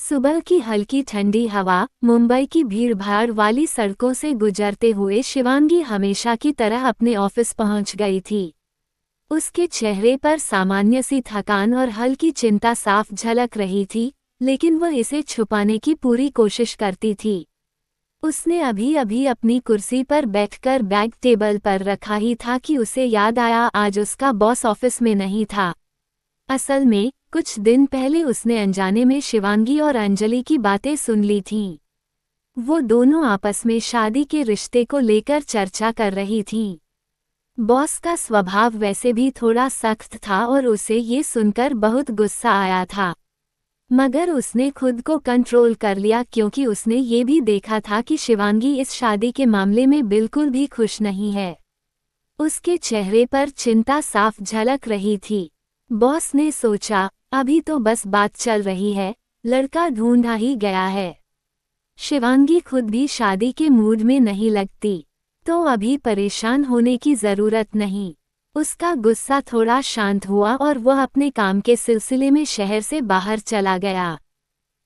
सुबह की हल्की ठंडी हवा, मुंबई की भीड़भाड़ वाली सड़कों से गुजरते हुए शिवांगी हमेशा की तरह अपने ऑफिस पहुंच गई थी। उसके चेहरे पर सामान्य सी थकान और हल्की चिंता साफ झलक रही थी, लेकिन वह इसे छुपाने की पूरी कोशिश करती थी। उसने अभी अभी अपनी कुर्सी पर बैठकर बैग टेबल पर रखा ही था कि उसे याद आया आज उसका बॉस ऑफिस में नहीं था। असल में कुछ दिन पहले उसने अनजाने में शिवांगी और अंजलि की बातें सुन ली थीं। वो दोनों आपस में शादी के रिश्ते को लेकर चर्चा कर रही थीं। बॉस का स्वभाव वैसे भी थोड़ा सख्त था और उसे ये सुनकर बहुत गुस्सा आया था, मगर उसने खुद को कंट्रोल कर लिया क्योंकि उसने ये भी देखा था कि शिवांगी इस शादी के मामले में बिल्कुल भी खुश नहीं है। उसके चेहरे पर चिंता साफ झलक रही थी। बॉस ने सोचा, अभी तो बस बात चल रही है, लड़का ढूंढा ही गया है। शिवांगी खुद भी शादी के मूड में नहीं लगती, तो अभी परेशान होने की जरूरत नहीं। उसका गुस्सा थोड़ा शांत हुआ और वह अपने काम के सिलसिले में शहर से बाहर चला गया।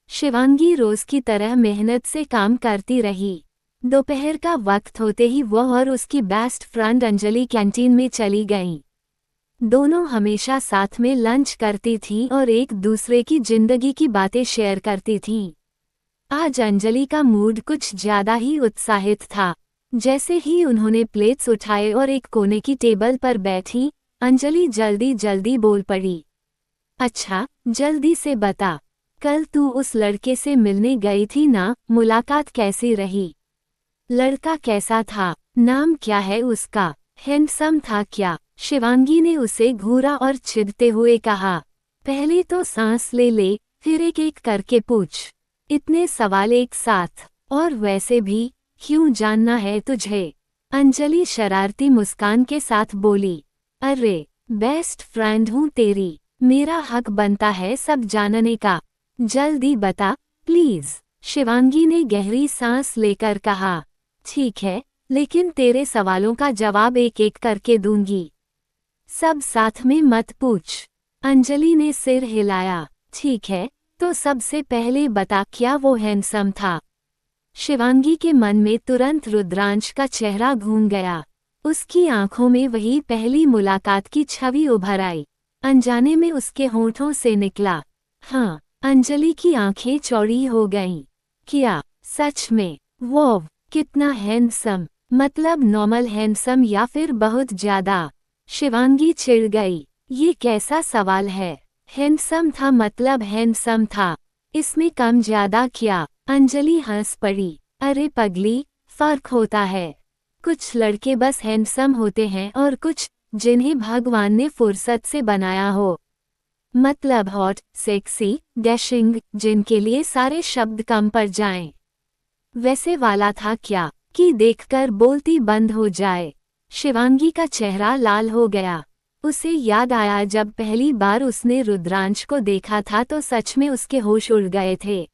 शिवांगी रोज की तरह मेहनत से काम करती रही। दोपहर का वक्त होते ही वह और उसकी बेस्ट फ्रेंड अंजलि कैंटीन में चली गईं। दोनों हमेशा साथ में लंच करती थीं और एक दूसरे की जिंदगी की बातें शेयर करती थीं। आज अंजलि का मूड कुछ ज्यादा ही उत्साहित था। जैसे ही उन्होंने प्लेट्स उठाए और एक कोने की टेबल पर बैठी, अंजलि जल्दी जल्दी बोल पड़ी। अच्छा, जल्दी से बता, कल तू उस लड़के से मिलने गई थी ना, मुलाकात कैसी रही? लड़का कैसा था? नाम क्या है उसका? हैंडसम था क्या? शिवांगी ने उसे घूरा और चिढ़ते हुए कहा। पहले तो सांस ले ले, फिर एक एक करके पूछ। इतने सवाल एक साथ, और वैसे भी क्यों जानना है तुझे? अंजलि शरारती मुस्कान के साथ बोली। अरे, बेस्ट फ्रेंड हूँ तेरी, मेरा हक बनता है सब जानने का। जल्दी बता प्लीज, शिवांगी ने गहरी सांस लेकर कहा। ठीक है, लेकिन तेरे सवालों का जवाब एक एक करके दूंगी, सब साथ में मत पूछ। अंजलि ने सिर हिलाया। ठीक है, तो सबसे पहले बता, क्या वो हैंडसम था? शिवांगी के मन में तुरंत रुद्रांश का चेहरा घूम गया। उसकी आंखों में वही पहली मुलाकात की छवि उभर आई। अनजाने में उसके होठों से निकला, हाँ। अंजलि की आंखें चौड़ी हो गईं। क्या सच में? वो कितना हैंडसम? मतलब नॉर्मल हैंडसम या फिर बहुत ज्यादा? शिवांगी चिढ़ गई। ये कैसा सवाल है? हैंडसम था मतलब हैंडसम था, इसमें कम ज्यादा क्या? अंजलि हंस पड़ी। अरे पगली, फर्क होता है। कुछ लड़के बस हैंडसम होते हैं और कुछ जिन्हें भगवान ने फुर्सत से बनाया हो, मतलब हॉट, सेक्सी, डैशिंग, जिनके लिए सारे शब्द कम पड़ जाएं। वैसे वाला था क्या कि देखकर बोलती बंद हो जाए? शिवांगी का चेहरा लाल हो गया। उसे याद आया जब पहली बार उसने रुद्रांश को देखा था तो सच में उसके होश उड़ गए थे।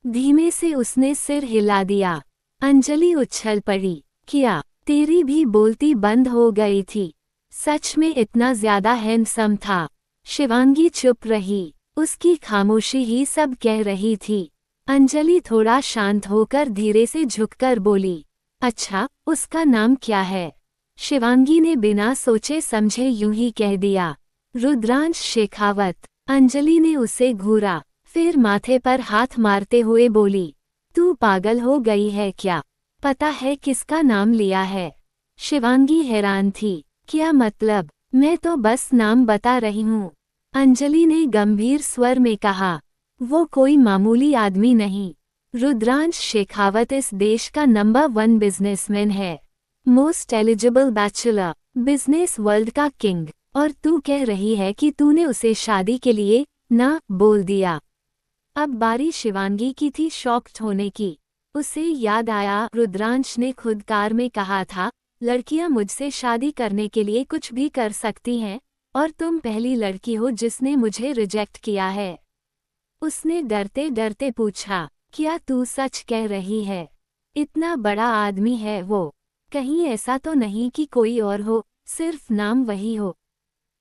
धीमे से उसने सिर हिला दिया। अंजलि उछल पड़ी। क्या तेरी भी बोलती बंद हो गई थी? सच में इतना ज्यादा हैंडसम था? शिवांगी चुप रही। उसकी खामोशी ही सब कह रही थी। अंजलि थोड़ा शांत होकर धीरे से झुककर बोली, अच्छा, उसका नाम क्या है? शिवांगी ने बिना सोचे समझे यूं ही कह दिया, रुद्रांश शेखावत। अंजलि ने उसे घूरा, फिर माथे पर हाथ मारते हुए बोली, तू पागल हो गई है क्या? पता है किसका नाम लिया है? शिवांगी हैरान थी। क्या मतलब? मैं तो बस नाम बता रही हूँ। अंजलि ने गंभीर स्वर में कहा, वो कोई मामूली आदमी नहीं। रुद्रांश शेखावत इस देश का नंबर 1 बिजनेसमैन है, most eligible bachelor, business world का किंग। और तू कह रही है कि तूने उसे शादी के लिए ना बोल दिया। अब बारी शिवांगी की थी शॉक्ड होने की। उसे याद आया, रुद्रांश ने खुद कार में कहा था, लड़कियां मुझसे शादी करने के लिए कुछ भी कर सकती हैं, और तुम पहली लड़की हो जिसने मुझे रिजेक्ट किया है। उसने डरते डरते पूछा, क्या तू सच कह रही है? इतना बड़ा आदमी है वो, कहीं ऐसा तो नहीं कि कोई और हो, सिर्फ नाम वही हो?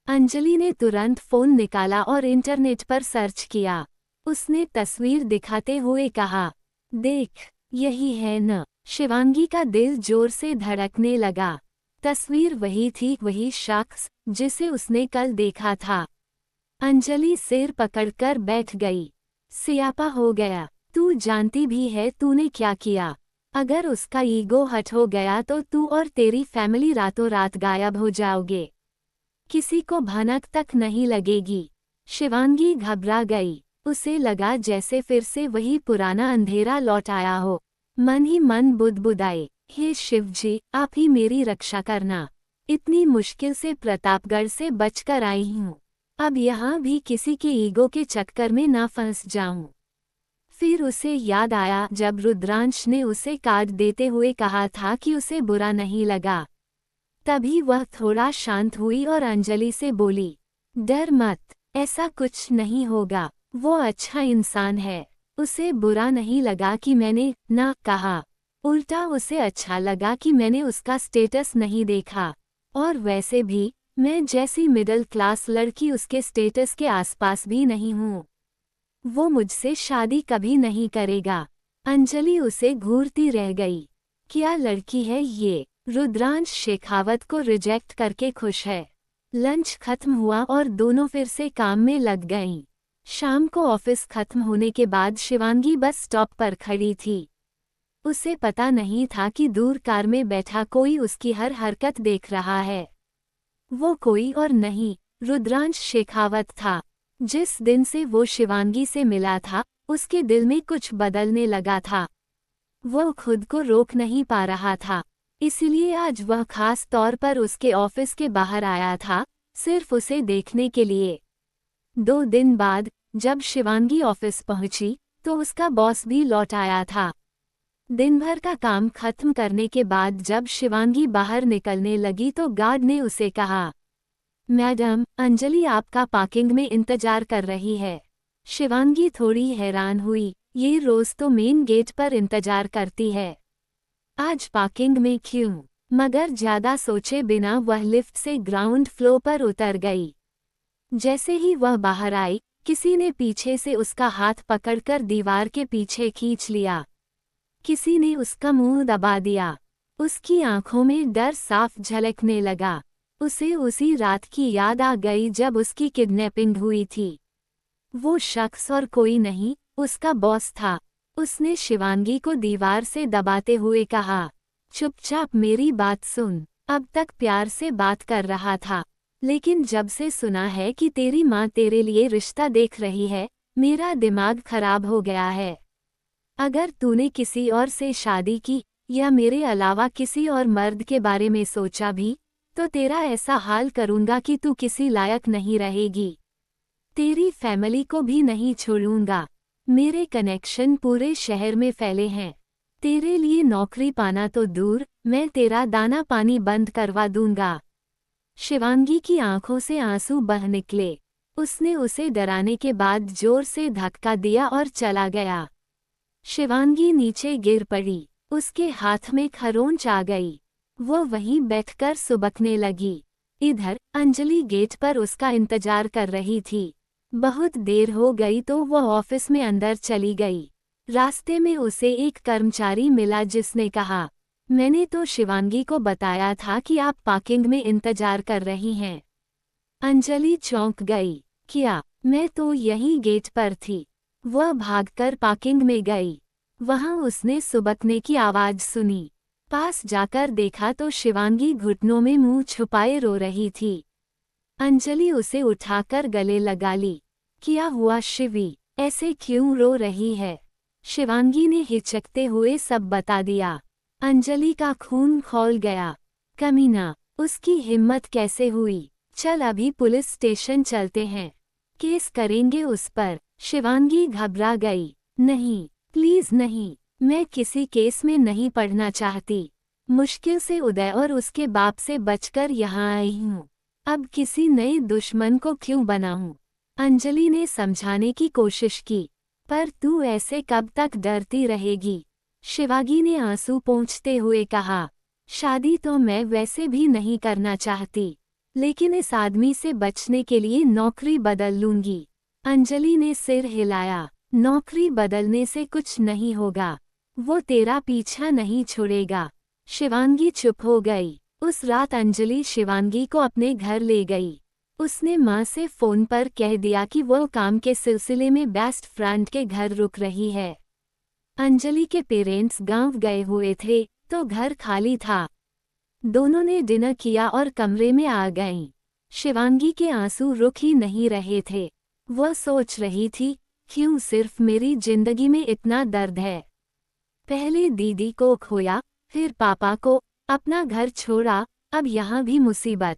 अंजलि ने तुरंत फोन निकाला और इंटरनेट पर सर्च किया। उसने तस्वीर दिखाते हुए कहा। देख, यही है न। शिवांगी का दिल जोर से धड़कने लगा। तस्वीर वही थी, वही शख्स जिसे उसने कल देखा था। अंजलि सिर पकड़कर बैठ गई। सियापा हो गया। तू जानती भी है तूने क्या किया। अगर उसका ईगो हट हो गया तो तू और तेरी फैमिली रातों रात गायब हो जाओगे। किसी को भनक तक नहीं लगेगी। शिवांगी घबरा गई। उसे लगा जैसे फिर से वही पुराना अंधेरा लौट आया हो। मन ही मन बुदबुदाए, हे शिवजी, आप ही मेरी रक्षा करना। इतनी मुश्किल से प्रतापगढ़ से बचकर आई हूँ। अब यहाँ भी किसी के ईगो के चक्कर में ना फंस जाऊं। फिर उसे याद आया जब रुद्रांश ने उसे कार्ड देते हुए कहा था कि उसे बुरा नहीं लगा। तभी वह थोड़ा शांत हुई और अंजलि से बोली, डर मत, ऐसा कुछ नहीं होगा। वो अच्छा इंसान है। उसे बुरा नहीं लगा कि मैंने ना कहा। उल्टा उसे अच्छा लगा कि मैंने उसका स्टेटस नहीं देखा। और वैसे भी मैं जैसी मिडिल क्लास लड़की उसके स्टेटस के आसपास भी नहीं हूँ। वो मुझसे शादी कभी नहीं करेगा। अंजलि उसे घूरती रह गई। क्या लड़की है ये। रुद्रांश शेखावत को रिजेक्ट करके खुश है। लंच खत्म हुआ और दोनों फिर से काम में लग गईं। शाम को ऑफिस खत्म होने के बाद शिवांगी बस स्टॉप पर खड़ी थी। उसे पता नहीं था कि दूर कार में बैठा कोई उसकी हर हरकत देख रहा है। वो कोई और नहीं, रुद्रांश शेखावत था। जिस दिन से वो शिवांगी से मिला था, उसके दिल में कुछ बदलने लगा था। वो खुद को रोक नहीं पा रहा था। इसलिए आज वह खास तौर पर उसके ऑफिस के बाहर आया था, सिर्फ उसे देखने के लिए। 2 दिन बाद जब शिवांगी ऑफिस पहुंची तो उसका बॉस भी लौट आया था। दिन भर का काम खत्म करने के बाद जब शिवांगी बाहर निकलने लगी तो गार्ड ने उसे कहा, मैडम, अंजलि आपका पार्किंग में इंतजार कर रही है। शिवांगी थोड़ी हैरान हुई, ये रोज तो मेन गेट पर इंतजार करती है, आज पार्किंग में क्यों? मगर ज्यादा सोचे बिना वह लिफ्ट से ग्राउंड फ्लोर पर उतर गई। जैसे ही वह बाहर आई, किसी ने पीछे से उसका हाथ पकड़कर दीवार के पीछे खींच लिया। किसी ने उसका मुंह दबा दिया। उसकी आंखों में डर साफ झलकने लगा। उसे उसी रात की याद आ गई जब उसकी किडनैपिंग हुई थी। वो शख्स और कोई नहीं, उसका बॉस था। उसने शिवांगी को दीवार से दबाते हुए कहा, चुपचाप मेरी बात सुन। अब तक प्यार से बात कर रहा था, लेकिन जब से सुना है कि तेरी माँ तेरे लिए रिश्ता देख रही है, मेरा दिमाग खराब हो गया है। अगर तूने किसी और से शादी की या मेरे अलावा किसी और मर्द के बारे में सोचा भी, तो तेरा ऐसा हाल करूँगा कि तू किसी लायक नहीं रहेगी। तेरी फैमिली को भी नहीं छोड़ूंगा। मेरे कनेक्शन पूरे शहर में फैले हैं। तेरे लिए नौकरी पाना तो दूर, मैं तेरा दाना पानी बंद करवा दूंगा। शिवांगी की आंखों से आंसू बह निकले। उसने उसे डराने के बाद जोर से धक्का दिया और चला गया। शिवांगी नीचे गिर पड़ी। उसके हाथ में खरोंच आ गई। वो वहीं बैठकर सुबकने लगी। इधर अंजलि गेट पर उसका इंतजार कर रही थी। बहुत देर हो गई तो वह ऑफिस में अंदर चली गई। रास्ते में उसे एक कर्मचारी मिला जिसने कहा, मैंने तो शिवांगी को बताया था कि आप पार्किंग में इंतजार कर रही हैं। अंजलि चौंक गई। क्या? मैं तो यहीं गेट पर थी। वह भागकर पार्किंग में गई। वहां उसने सुबकने की आवाज सुनी। पास जाकर देखा तो शिवांगी घुटनों में मुंह छुपाए रो रही थी। अंजलि उसे उठाकर गले लगा ली। क्या हुआ शिवी, ऐसे क्यों रो रही है? शिवांगी ने हिचकते हुए सब बता दिया। अंजलि का खून खौल गया। कमीना, उसकी हिम्मत कैसे हुई? चल अभी पुलिस स्टेशन चलते हैं, केस करेंगे उस पर। शिवांगी घबरा गई। नहीं, प्लीज नहीं, मैं किसी केस में नहीं पड़ना चाहती। मुश्किल से उदय और उसके बाप से बचकर यहाँ आई हूँ। अब किसी नए दुश्मन को क्यों बनाऊं? अंजलि ने समझाने की कोशिश की, पर तू ऐसे कब तक डरती रहेगी? शिवांगी ने आंसू पोंछते हुए कहा, शादी तो मैं वैसे भी नहीं करना चाहती, लेकिन इस आदमी से बचने के लिए नौकरी बदल लूंगी। अंजलि ने सिर हिलाया। नौकरी बदलने से कुछ नहीं होगा, वो तेरा पीछा नहीं छोड़ेगा। शिवांगी चुप हो गई। उस रात अंजलि शिवांगी को अपने घर ले गई। उसने माँ से फोन पर कह दिया कि वो काम के सिलसिले में बेस्ट फ्रेंड के घर रुक रही है। अंजलि के पेरेंट्स गांव गए हुए थे तो घर खाली था। दोनों ने डिनर किया और कमरे में आ गईं। शिवांगी के आंसू रुक ही नहीं रहे थे। वह सोच रही थी, क्यों सिर्फ मेरी जिंदगी में इतना दर्द है। पहले दीदी को खोया, फिर पापा को, अपना घर छोड़ा, अब यहाँ भी मुसीबत।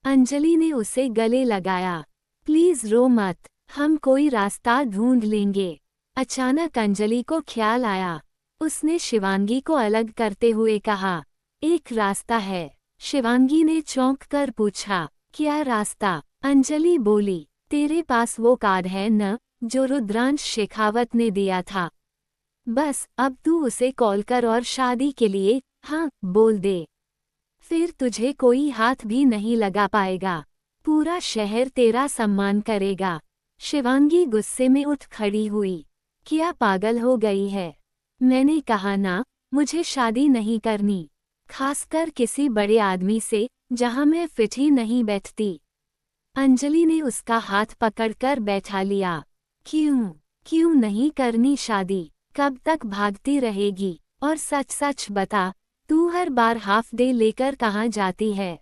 अंजलि ने उसे गले लगाया। प्लीज रो मत, हम कोई रास्ता ढूंढ लेंगे। अचानक अंजलि को ख्याल आया। उसने शिवांगी को अलग करते हुए कहा, एक रास्ता है। शिवांगी ने चौंक कर पूछा, क्या रास्ता? अंजलि बोली, तेरे पास वो कार्ड है न, जो रुद्रांश शेखावत ने दिया था। बस अब तू उसे कॉल कर और शादी के लिए हाँ बोल दे। फिर तुझे कोई हाथ भी नहीं लगा पाएगा। पूरा शहर तेरा सम्मान करेगा। शिवांगी गुस्से में उठ खड़ी हुई। क्या पागल हो गई है? मैंने कहा ना, मुझे शादी नहीं करनी, खासकर किसी बड़े आदमी से जहां मैं फिट ही नहीं बैठती। अंजलि ने उसका हाथ पकड़कर बैठा लिया। क्यों नहीं करनी शादी? कब तक भागती रहेगी? और सच सच बता, तू हर बार हाफ डे लेकर कहाँ जाती है?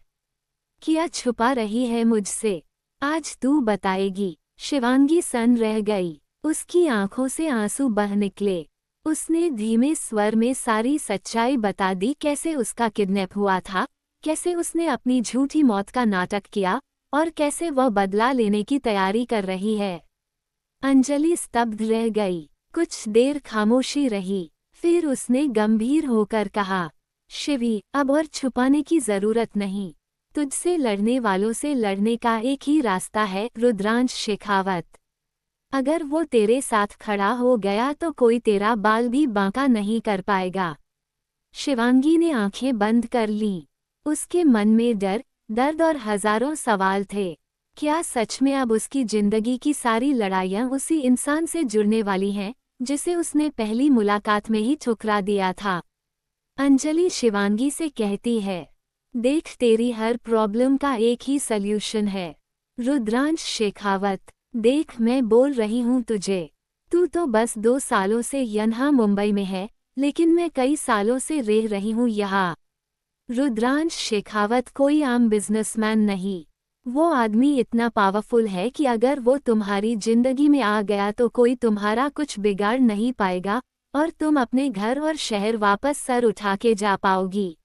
क्या छुपा रही है मुझसे? आज तू बताएगी। शिवांगी सन रह गई। उसकी आंखों से आंसू बह निकले। उसने धीमे स्वर में सारी सच्चाई बता दी, कैसे उसका किडनैप हुआ था, कैसे उसने अपनी झूठी मौत का नाटक किया और कैसे वह बदला लेने की तैयारी कर रही है। अंजलि स्तब्ध रह गई। कुछ देर खामोशी रही, फिर उसने गंभीर होकर कहा, शिवी, अब और छुपाने की जरूरत नहीं। तुझसे लड़ने वालों से लड़ने का एक ही रास्ता है, रुद्रांश शेखावत। अगर वो तेरे साथ खड़ा हो गया तो कोई तेरा बाल भी बांका नहीं कर पाएगा। शिवांगी ने आंखें बंद कर लीं। उसके मन में डर, दर्द और हजारों सवाल थे। क्या सच में अब उसकी जिंदगी की सारी लड़ाइयां उसी इंसान से जुड़ने वाली हैं, जिसे उसने पहली मुलाकात में ही ठुकरा दिया था? अंजलि शिवांगी से कहती है, देख, तेरी हर प्रॉब्लम का एक ही सल्यूशन है, रुद्रांश शेखावत। देख, मैं बोल रही हूँ तुझे। तू तो बस 2 सालों से यहाँ मुंबई में है, लेकिन मैं कई सालों से रह रही हूँ यहाँ। रुद्रांश शेखावत कोई आम बिजनेसमैन नहीं। वो आदमी इतना पावरफुल है कि अगर वो तुम्हारी जिंदगी में आ गया तो कोई तुम्हारा कुछ बिगाड़ नहीं पाएगा और तुम अपने घर और शहर वापस सर उठा के जा पाओगी।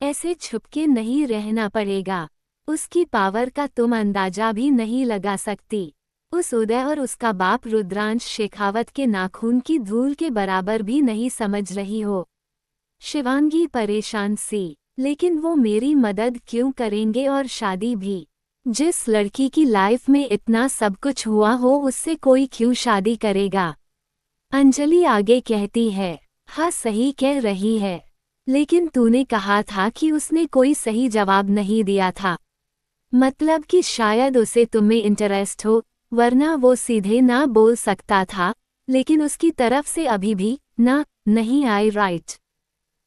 ऐसे छुपके नहीं रहना पड़ेगा। उसकी पावर का तुम अंदाजा भी नहीं लगा सकती। उस उदय और उसका बाप रुद्रांश शेखावत के नाखून की धूल के बराबर भी नहीं समझ रही हो। शिवांगी परेशान सी, लेकिन वो मेरी मदद क्यों करेंगे, और शादी भी? जिस लड़की की लाइफ में इतना सब कुछ हुआ हो उससे कोई क्यों शादी करेगा? अंजलि आगे कहती है, हाँ सही कह रही है, लेकिन तूने कहा था कि उसने कोई सही जवाब नहीं दिया था। मतलब कि शायद उसे तुम्हें इंटरेस्ट हो, वरना वो सीधे ना बोल सकता था, लेकिन उसकी तरफ से अभी भी ना नहीं आई, राइट?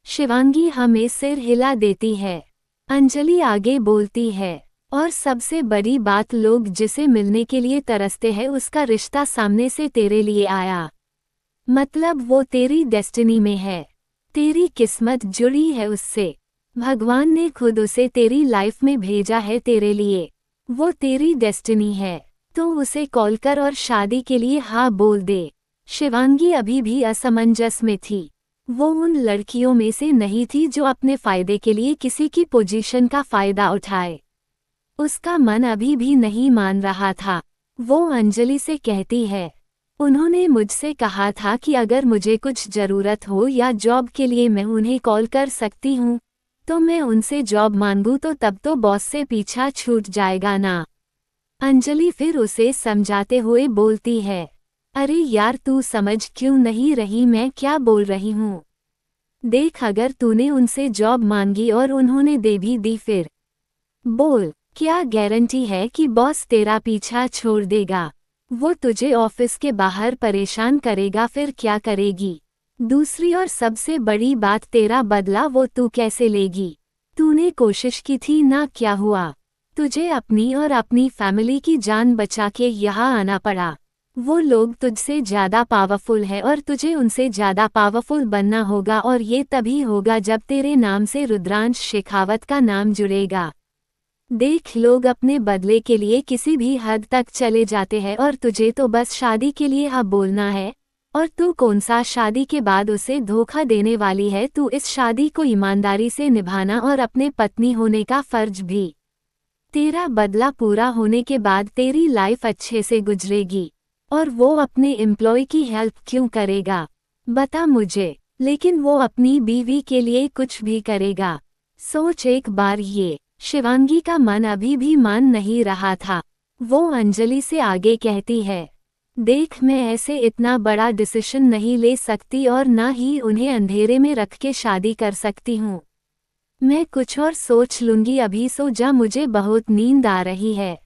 शिवांगी हमें सिर हिला देती है। अंजलि आगे बोलती है, और सबसे बड़ी बात, लोग जिसे मिलने के लिए तरसते हैं उसका रिश्ता सामने से तेरे लिए आया। मतलब वो तेरी डेस्टिनी में है, तेरी किस्मत जुड़ी है उससे। भगवान ने खुद उसे तेरी लाइफ में भेजा है तेरे लिए। वो तेरी डेस्टिनी है, तो उसे कॉल कर और शादी के लिए हाँ बोल दे। शिवांगी अभी भी असमंजस में थी। वो उन लड़कियों में से नहीं थी जो अपने फायदे के लिए किसी की पोजीशन का फायदा उठाए। उसका मन अभी भी नहीं मान रहा था। वो अंजलि से कहती है, उन्होंने मुझसे कहा था कि अगर मुझे कुछ ज़रूरत हो या जॉब के लिए मैं उन्हें कॉल कर सकती हूँ, तो मैं उनसे जॉब मांगूं तो तब तो बॉस से पीछा छूट जाएगा ना। अंजलि फिर उसे समझाते हुए बोलती है, अरे यार, तू समझ क्यों नहीं रही मैं क्या बोल रही हूँ? देख, अगर तूने उनसे जॉब मांगी और उन्होंने दे भी दी, फिर बोल, क्या गारंटी है कि बॉस तेरा पीछा छोड़ देगा? वो तुझे ऑफिस के बाहर परेशान करेगा, फिर क्या करेगी? दूसरी और सबसे बड़ी बात, तेरा बदला वो तू कैसे लेगी? तूने कोशिश की थी ना, क्या हुआ? तुझे अपनी और अपनी फैमिली की जान बचा के यहाँ आना पड़ा। वो लोग तुझसे ज़्यादा पावरफुल है और तुझे उनसे ज़्यादा पावरफुल बनना होगा, और ये तभी होगा जब तेरे नाम से रुद्रांश शेखावत का नाम जुड़ेगा। देख, लोग अपने बदले के लिए किसी भी हद तक चले जाते हैं, और तुझे तो बस शादी के लिए हाँ बोलना है। और तू कौन सा शादी के बाद उसे धोखा देने वाली है? तू इस शादी को ईमानदारी से निभाना और अपने पत्नी होने का फर्ज भी। तेरा बदला पूरा होने के बाद तेरी लाइफ अच्छे से गुजरेगी। और वो अपने एम्प्लॉय की हेल्प क्यों करेगा? बता मुझे। लेकिन वो अपनी बीवी के लिए कुछ भी करेगा। सोच एक बार ये। शिवांगी का मन अभी भी मान नहीं रहा था। वो अंजलि से आगे कहती है, देख, मैं ऐसे इतना बड़ा डिसीजन नहीं ले सकती और ना ही उन्हें अंधेरे में रख के शादी कर सकती हूँ। मैं कुछ और सोच लूंगी, अभी सो जा, मुझे बहुत नींद आ रही है।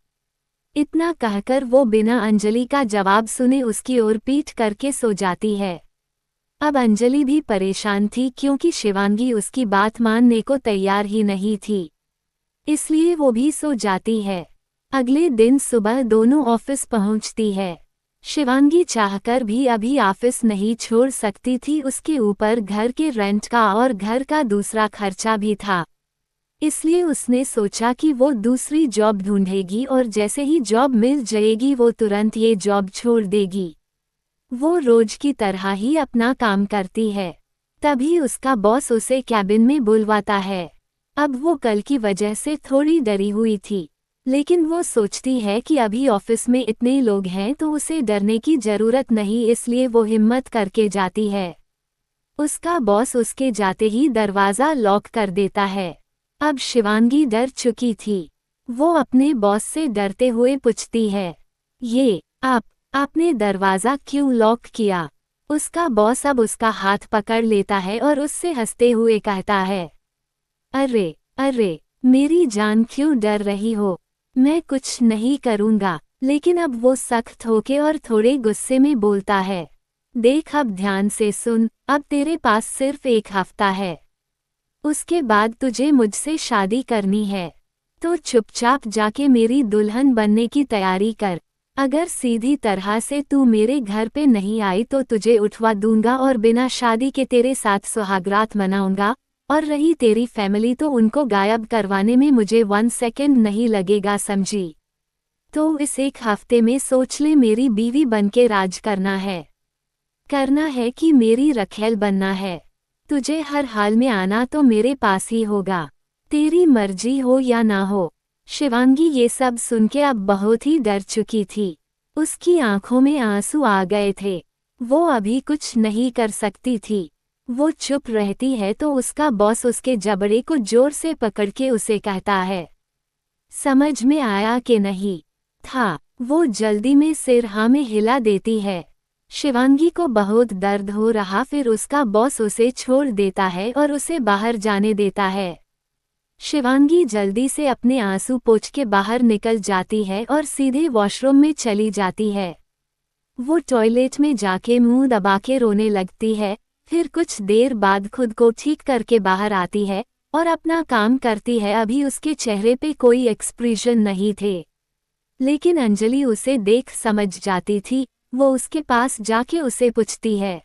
इतना कहकर वो बिना अंजलि का जवाब सुने उसकी ओर पीठ करके सो जाती है। अब अंजलि भी परेशान थी, क्योंकि शिवांगी उसकी बात मानने को तैयार ही नहीं थी, इसलिए वो भी सो जाती है। अगले दिन सुबह दोनों ऑफिस पहुंचती है। शिवांगी चाहकर भी अभी ऑफिस नहीं छोड़ सकती थी, उसके ऊपर घर के रेंट का और घर का दूसरा खर्चा भी था। इसलिए उसने सोचा कि वो दूसरी जॉब ढूंढेगी, और जैसे ही जॉब मिल जाएगी वो तुरंत ये जॉब छोड़ देगी। वो रोज की तरह ही अपना काम करती है। तभी उसका बॉस उसे कैबिन में बुलवाता है। अब वो कल की वजह से थोड़ी डरी हुई थी, लेकिन वो सोचती है कि अभी ऑफिस में इतने लोग हैं तो उसे डरने की जरूरत नहीं, इसलिए वो हिम्मत करके जाती है। उसका बॉस उसके जाते ही दरवाज़ा लॉक कर देता है। अब शिवांगी डर चुकी थी। वो अपने बॉस से डरते हुए पूछती है, ये आपने दरवाज़ा क्यों लॉक किया? उसका बॉस अब उसका हाथ पकड़ लेता है और उससे हंसते हुए कहता है, अरे मेरी जान, क्यों डर रही हो? मैं कुछ नहीं करूँगा। लेकिन अब वो सख्त होके और थोड़े गुस्से में बोलता है, देख, अब ध्यान से सुन, अब तेरे पास सिर्फ 1 हफ्ता है। उसके बाद तुझे मुझसे शादी करनी है, तो चुपचाप जाके मेरी दुल्हन बनने की तैयारी कर। अगर सीधी तरह से तू मेरे घर पे नहीं आई तो तुझे उठवा दूंगा और बिना शादी के तेरे साथ सुहागरात मनाऊंगा। और रही तेरी फैमिली, तो उनको गायब करवाने में मुझे 1 सेकंड नहीं लगेगा, समझी? तो इस 1 हफ्ते में सोच ले, मेरी बीवी बनके राज करना है कि मेरी रखेल बनना है। तुझे हर हाल में आना तो मेरे पास ही होगा, तेरी मर्जी हो या ना हो। शिवांगी ये सब सुन के अब बहुत ही डर चुकी थी। उसकी आंखों में आंसू आ गए थे। वो अभी कुछ नहीं कर सकती थी। वो चुप रहती है तो उसका बॉस उसके जबड़े को जोर से पकड़ के उसे कहता है, समझ में आया कि नहीं था? वो जल्दी में सिर हाँ में हिला देती है। शिवांगी को बहुत दर्द हो रहा, फिर उसका बॉस उसे छोड़ देता है और उसे बाहर जाने देता है। शिवांगी जल्दी से अपने आंसू पोंछ के बाहर निकल जाती है और सीधे वॉशरूम में चली जाती है। वो टॉयलेट में जाके मुंह दबा के रोने लगती है। फिर कुछ देर बाद खुद को ठीक करके बाहर आती है और अपना काम करती है। अभी उसके चेहरे पे कोई एक्सप्रेशन नहीं थे, लेकिन अंजलि उसे देख समझ जाती थी। वो उसके पास जाके उसे पूछती है,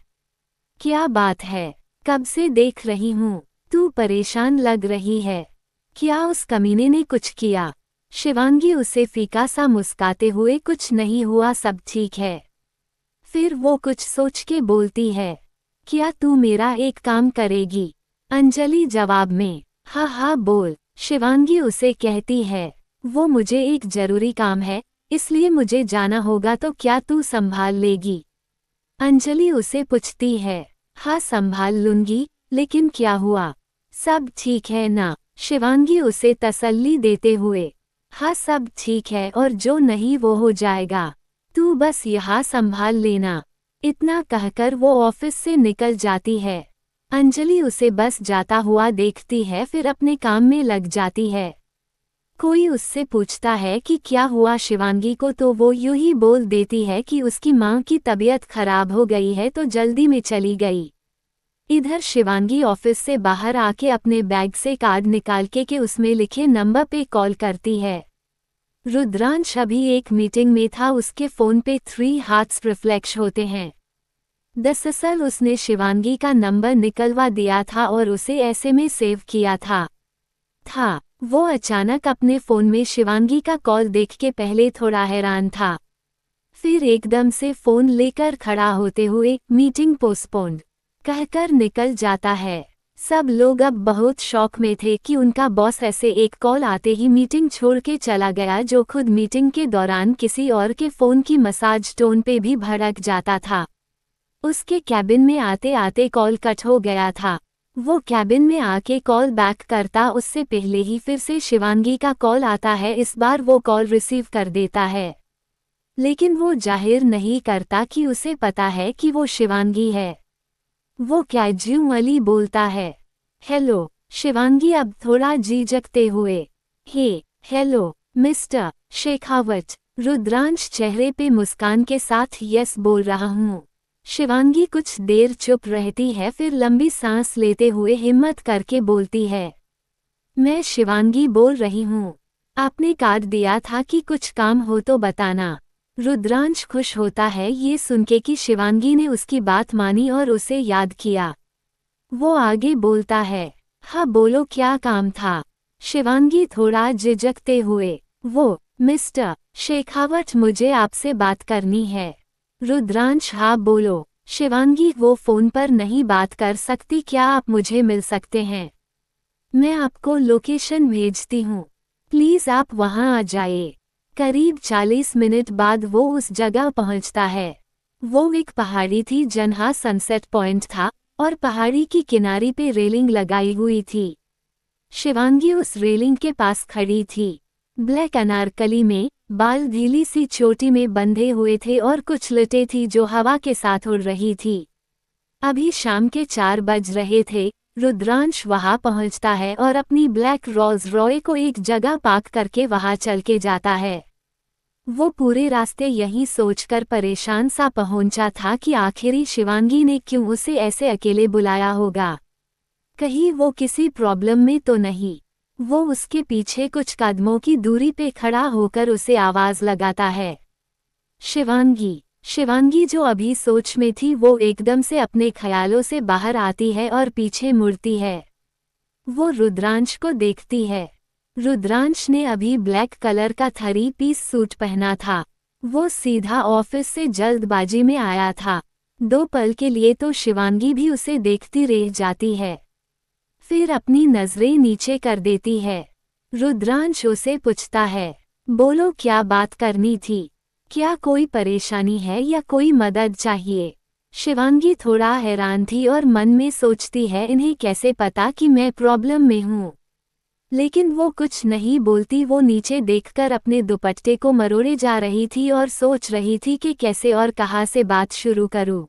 क्या बात है? कब से देख रही हूँ, तू परेशान लग रही है। क्या उस कमीने ने कुछ किया? शिवांगी उसे फीका सा मुस्काते हुए, कुछ नहीं हुआ, सब ठीक है। फिर वो कुछ सोच के बोलती है, क्या तू मेरा एक काम करेगी? अंजलि जवाब में, हाँ बोल। शिवांगी उसे कहती है, वो मुझे एक जरूरी काम है, इसलिए मुझे जाना होगा, तो क्या तू संभाल लेगी? अंजलि उसे पूछती है, हाँ संभाल लूंगी, लेकिन क्या हुआ? सब ठीक है ना? शिवांगी उसे तसल्ली देते हुए, हाँ सब ठीक है, और जो नहीं वो हो जाएगा, तू बस यहाँ संभाल लेना। इतना कहकर वो ऑफिस से निकल जाती है। अंजलि उसे बस जाता हुआ देखती है, फिर अपने काम में लग जाती है। कोई उससे पूछता है कि क्या हुआ शिवांगी को, तो वो यूं ही बोल देती है कि उसकी माँ की तबीयत खराब हो गई है तो जल्दी में चली गई। इधर शिवांगी ऑफिस से बाहर आके अपने बैग से कार्ड निकाल के उसमें लिखे नंबर पे कॉल करती है। रुद्रांश अभी एक मीटिंग में था, उसके फ़ोन पे 3 हार्ट्स रिफ्लेक्श होते हैं। दरअसल उसने शिवांगी का नंबर निकलवा दिया था और उसे ऐसे में सेव किया था। वो अचानक अपने फ़ोन में शिवांगी का कॉल देख के पहले थोड़ा हैरान था, फिर एकदम से फ़ोन लेकर खड़ा होते हुए मीटिंग पोस्टपोन्ड कहकर निकल जाता है। सब लोग अब बहुत शॉक में थे कि उनका बॉस ऐसे एक कॉल आते ही मीटिंग छोड़ के चला गया, जो खुद मीटिंग के दौरान किसी और के फ़ोन की मसाज टोन पे भी भड़क जाता था। उसके कैबिन में आते आते कॉल कट हो गया था। वो कैबिन में आके कॉल बैक करता, उससे पहले ही फिर से शिवांगी का कॉल आता है। इस बार वो कॉल रिसीव कर देता है, लेकिन वो जाहिर नहीं करता कि उसे पता है कि वो शिवांगी है। वो कैजुअली बोलता है, हेलो शिवांगी, अब थोड़ा झिझकते हुए। Hello mister Shekhawat. रुद्रांश चेहरे पे मुस्कान के साथ यस बोल रहा हूँ। शिवांगी कुछ देर चुप रहती है, फिर लंबी सांस लेते हुए हिम्मत करके बोलती है, मैं शिवांगी बोल रही हूँ। आपने कार्ड दिया था कि कुछ काम हो तो बताना। रुद्रांश खुश होता है ये सुनके कि शिवांगी ने उसकी बात मानी और उसे याद किया। वो आगे बोलता है, हाँ बोलो क्या काम था। शिवांगी थोड़ा झिझकते हुए, वो मिस्टर शेखावत, मुझे आपसे बात करनी है। रुद्रांश, हाँ बोलो। शिवांगी, वो फ़ोन पर नहीं बात कर सकती, क्या आप मुझे मिल सकते हैं? मैं आपको लोकेशन भेजती हूँ, प्लीज़ आप वहाँ आ जाइए। करीब 40 मिनट बाद वो उस जगह पहुँचता है। वो एक पहाड़ी थी जहाँ सनसेट पॉइंट था और पहाड़ी की किनारे पे रेलिंग लगाई हुई थी। शिवांगी उस रेलिंग के पास खड़ी थी। ब्लैक अनारकली में, बाल ढीली सी चोटी में बंधे हुए थे और कुछ लटे थी जो हवा के साथ उड़ रही थी। अभी शाम के 4 बज रहे थे। रुद्रांश वहां पहुंचता है और अपनी ब्लैक रोल्स रॉय को एक जगह पार्क करके वहां चल के जाता है। वो पूरे रास्ते यही सोचकर परेशान सा पहुंचा था कि आखिरी शिवांगी ने क्यों उसे ऐसे अकेले बुलाया होगा। कहीं वो किसी प्रॉब्लम में तो नहीं। वो उसके पीछे कुछ कदमों की दूरी पे खड़ा होकर उसे आवाज लगाता है, शिवांगी। शिवांगी जो अभी सोच में थी वो एकदम से अपने ख्यालों से बाहर आती है और पीछे मुड़ती है। वो रुद्रांश को देखती है। रुद्रांश ने अभी ब्लैक कलर का 3 पीस सूट पहना था। वो सीधा ऑफिस से जल्दबाजी में आया था। 2 पल के लिए तो शिवांगी भी उसे देखती रह जाती है, फिर अपनी नजरें नीचे कर देती है। रुद्रांश उसे पूछता है, बोलो क्या बात करनी थी? क्या कोई परेशानी है या कोई मदद चाहिए? शिवांगी थोड़ा हैरान थी और मन में सोचती है, इन्हें कैसे पता कि मैं प्रॉब्लम में हूँ? लेकिन वो कुछ नहीं बोलती। वो नीचे देखकर अपने दुपट्टे को मरोड़े जा रही थी और सोच रही थी कि कैसे और कहाँ से बात शुरू करूँ।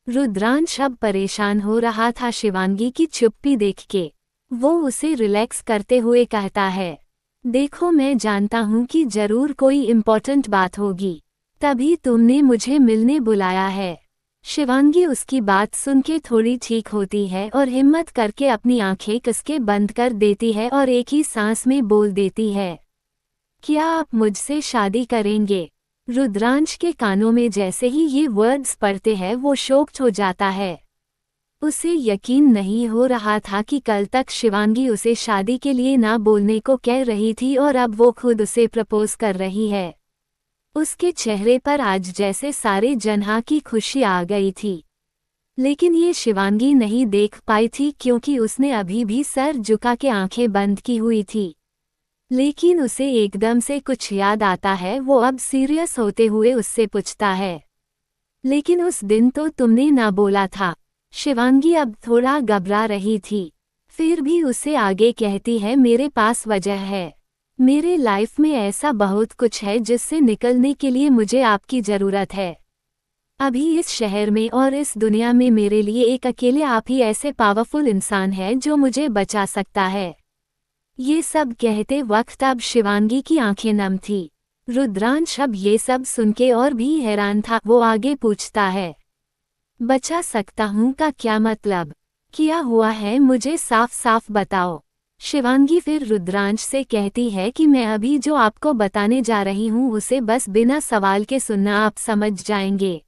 रुद्रांश अब परेशान हो रहा था शिवांगी की चुप्पी देख के। वो उसे रिलैक्स करते हुए कहता है, देखो मैं जानता हूँ कि जरूर कोई इम्पोर्टेंट बात होगी, तभी तुमने मुझे मिलने बुलाया है। शिवांगी उसकी बात सुन के थोड़ी ठीक होती है और हिम्मत करके अपनी आंखें कसके बंद कर देती है और एक ही सांस में बोल देती है, क्या आप मुझसे शादी करेंगे? रुद्रांश के कानों में जैसे ही ये वर्ड्स पड़ते हैं वो शॉक्ड हो जाता है। उसे यकीन नहीं हो रहा था कि कल तक शिवांगी उसे शादी के लिए ना बोलने को कह रही थी और अब वो खुद उसे प्रपोज कर रही है। उसके चेहरे पर आज जैसे सारे जन्हा की खुशी आ गई थी, लेकिन ये शिवांगी नहीं देख पाई थी क्योंकि उसने अभी भी सर झुका के आंखें बंद की हुई थी। लेकिन उसे एकदम से कुछ याद आता है। वो अब सीरियस होते हुए उससे पूछता है, लेकिन उस दिन तो तुमने ना बोला था। शिवांगी अब थोड़ा घबरा रही थी, फिर भी उसे आगे कहती है, मेरे पास वजह है। मेरे लाइफ में ऐसा बहुत कुछ है जिससे निकलने के लिए मुझे आपकी ज़रूरत है। अभी इस शहर में और इस दुनिया में मेरे लिए एक अकेले आप ही ऐसे पावरफुल इंसान है जो मुझे बचा सकता है। ये सब कहते वक्त अब शिवांगी की आंखें नम थी। रुद्रांश अब ये सब सुन के और भी हैरान था। वो आगे पूछता है, बचा सकता हूँ का क्या मतलब? क्या हुआ है, मुझे साफ साफ बताओ। शिवांगी फिर रुद्रांश से कहती है कि मैं अभी जो आपको बताने जा रही हूँ उसे बस बिना सवाल के सुनना, आप समझ जाएंगे।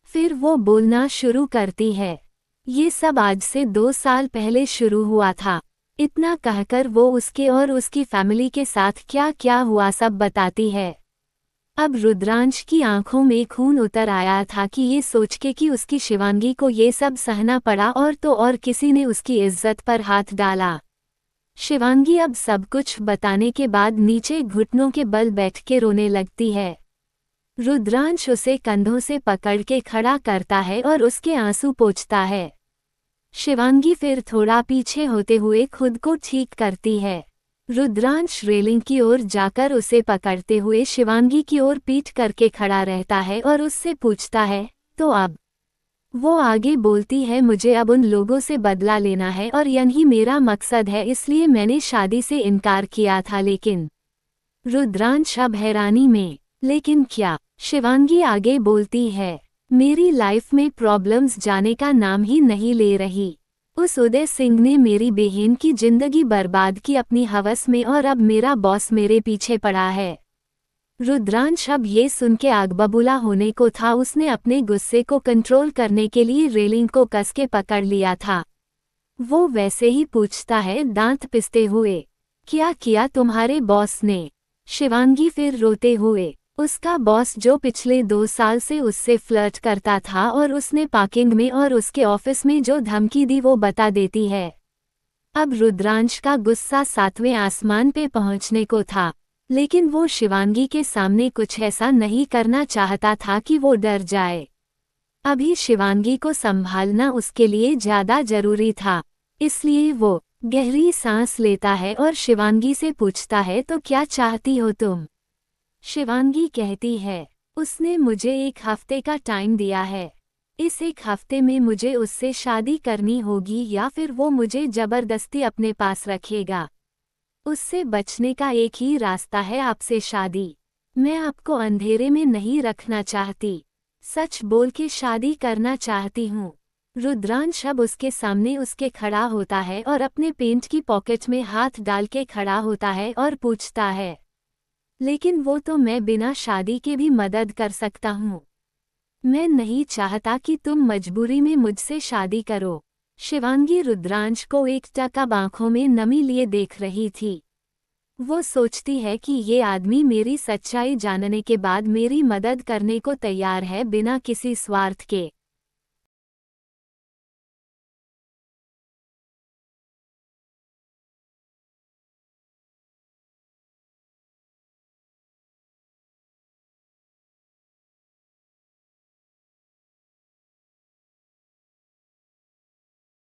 फिर वो बोलना शुरू करती है, ये सब आज से 2 साल पहले शुरू हुआ था। इतना कहकर वो उसके और उसकी फैमिली के साथ क्या क्या हुआ सब बताती है। अब रुद्रांश की आंखों में खून उतर आया था कि ये सोच के कि उसकी शिवांगी को ये सब सहना पड़ा और तो और किसी ने उसकी इज्जत पर हाथ डाला। शिवांगी अब सब कुछ बताने के बाद नीचे घुटनों के बल बैठ के रोने लगती है। रुद्रांश उसे कंधों से पकड़ के खड़ा करता है और उसके आंसू पोंछता है। शिवांगी फिर थोड़ा पीछे होते हुए खुद को ठीक करती है। रुद्रांश रेलिंग की ओर जाकर उसे पकड़ते हुए शिवांगी की ओर पीठ करके खड़ा रहता है और उससे पूछता है, तो अब? वो आगे बोलती है, मुझे अब उन लोगों से बदला लेना है और यही मेरा मकसद है, इसलिए मैंने शादी से इनकार किया था। लेकिन रुद्रांश अब हैरानी में, लेकिन क्या? शिवांगी आगे बोलती है, मेरी लाइफ में प्रॉब्लम्स जाने का नाम ही नहीं ले रही। उस उदय सिंह ने मेरी बहन की जिंदगी बर्बाद की अपनी हवस में और अब मेरा बॉस मेरे पीछे पड़ा है। रुद्रांश अब ये सुन के आग बबूला होने को था। उसने अपने गुस्से को कंट्रोल करने के लिए रेलिंग को कस के पकड़ लिया था। वो वैसे ही पूछता है दांत पिसते हुए, क्या किया तुम्हारे बॉस ने? शिवांगी फिर रोते हुए, उसका बॉस जो पिछले 2 साल से उससे फ्लर्ट करता था और उसने पार्किंग में और उसके ऑफिस में जो धमकी दी वो बता देती है। अब रुद्रांश का गुस्सा 7वें आसमान पे पहुंचने को था, लेकिन वो शिवांगी के सामने कुछ ऐसा नहीं करना चाहता था कि वो डर जाए। अभी शिवांगी को संभालना उसके लिए ज्यादा जरूरी था, इसलिए वो गहरी सांस लेता है और शिवांगी से पूछता है, तो क्या चाहती हो तुम? शिवांगी कहती है, उसने मुझे 1 हफ्ते का टाइम दिया है। इस 1 हफ्ते में मुझे उससे शादी करनी होगी या फिर वो मुझे जबरदस्ती अपने पास रखेगा। उससे बचने का एक ही रास्ता है, आपसे शादी। मैं आपको अंधेरे में नहीं रखना चाहती, सच बोल के शादी करना चाहती हूँ। रुद्रांश अब उसके सामने उसके खड़ा होता है और अपने पेंट की पॉकेट में हाथ डाल के खड़ा होता है और पूछता है, लेकिन वो तो मैं बिना शादी के भी मदद कर सकता हूँ। मैं नहीं चाहता कि तुम मजबूरी में मुझसे शादी करो। शिवांगी रुद्रांश को एकटक आंखों में नमी लिए देख रही थी। वो सोचती है कि ये आदमी मेरी सच्चाई जानने के बाद मेरी मदद करने को तैयार है बिना किसी स्वार्थ के।